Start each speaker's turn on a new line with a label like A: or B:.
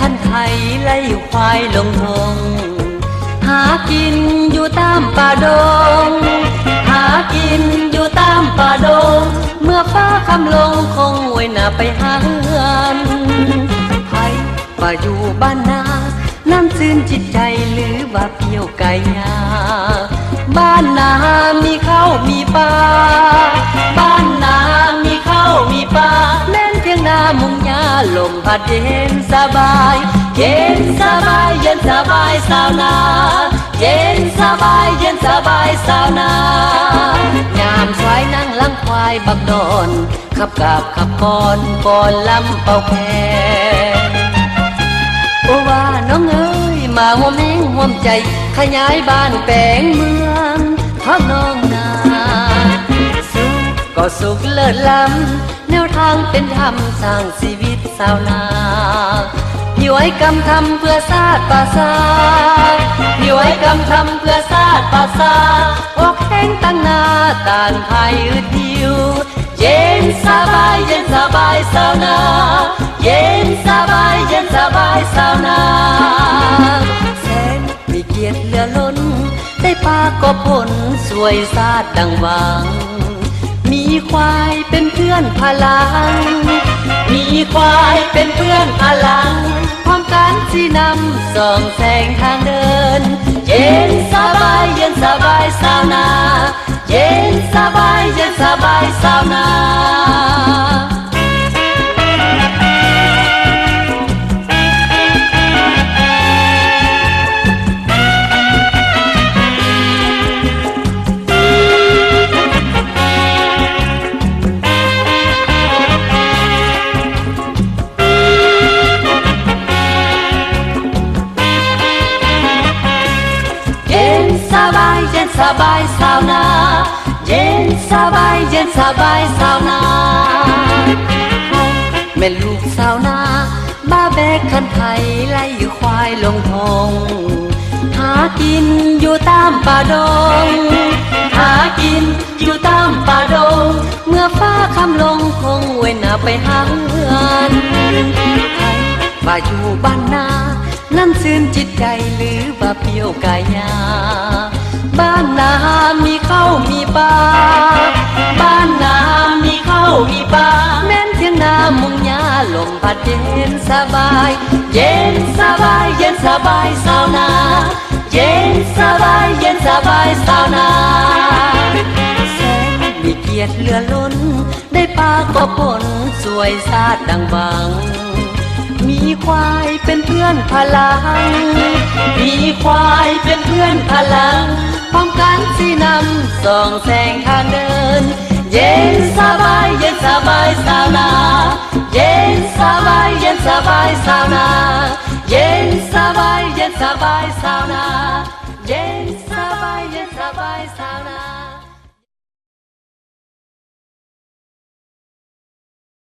A: คันไถไล่ควายลงทงหากินอยู่ตามป่าดงหากินอยู่ตามป่าดงเมื่อฟ้าคำลงคงไว้หน้าไปหาเฮือนไผว่าอยู่บ้านนาน้ำซื่นจิตใจหรือว่าเพียวไก่ยาบ้านนามีข้าวมีปลาบ้านนามีข้าวมีปลาแม่นเพียงนามุงยาลมพัดเย็นสบายเย็นสบายเย็นสบายสาวนาเย็นสบายเย็นสบายสาวนายามสายนั่งลังควายบักดอนขับกาบขับก่อนลำเป่าแคนโอว่าน้องเอ๋ยมาห่วมแห้งห่วมใจขยายบ้านแปลงเมืองทับน้องนาสุขก็สุขเลิศล้ำแนวทางเป็นธรรมสร้างชีวิตสาวนาพี่ไว้กำทำเพื่อชาติป่าซาพี่ไว้กำทำเพื่อชาติป่าซาอกแห้งตั้งหน้าต่างภายอึดหิวเย็นสบายเย็นสบายสาวนาเย็นสบายเย็นสบายสาวนาแสนมีเกียรติเหลือล้นได้ปากบผลสวยชาติดังหวังมีควายเป็นเพื่อนพลังมีควายเป็นเพื่อนพลังพร้อมกันที่นำส่องแสงทางเดินเย็นสบายเย็นสบายสาวนาเย็นสบายเย็นสบายสาวนาสบายสาวนาเย็นสบายเย็นสบายสาวนาแม่ลูกสาวนาบ้าแบกคันไถไล่ควายลงทงหากินอยู่ตามป่าดงหากินอยู่ตามป่าดงเมื่อฟ้าคำลงคงไว้หน้าไปหาเฮือนไผว่าอยู่บ้านนาน้ำซื่นจิตใจหรือว่าเพียวกายยาบ้านนามีข้าวมีปลาบ้านนามีข้าวมีปลาแม่นเพียงนามุงยาลมพัดเย็นสบายเย็นสบายเย็นสบายสาวนาเย็นสบายเย็นสบายสาวนาแสนมีเกียรติเหลือล้นได้ปากบผลสวยชาติดังบังมีควายเป็นเพื่อนพลังมีควายเป็นเพื่อนพลังพร้อมกันที่นำส่องแสงทางเดินเย็นสบายเย็นสบายสาวนาเย็นสบายเย็นสบายสาวนา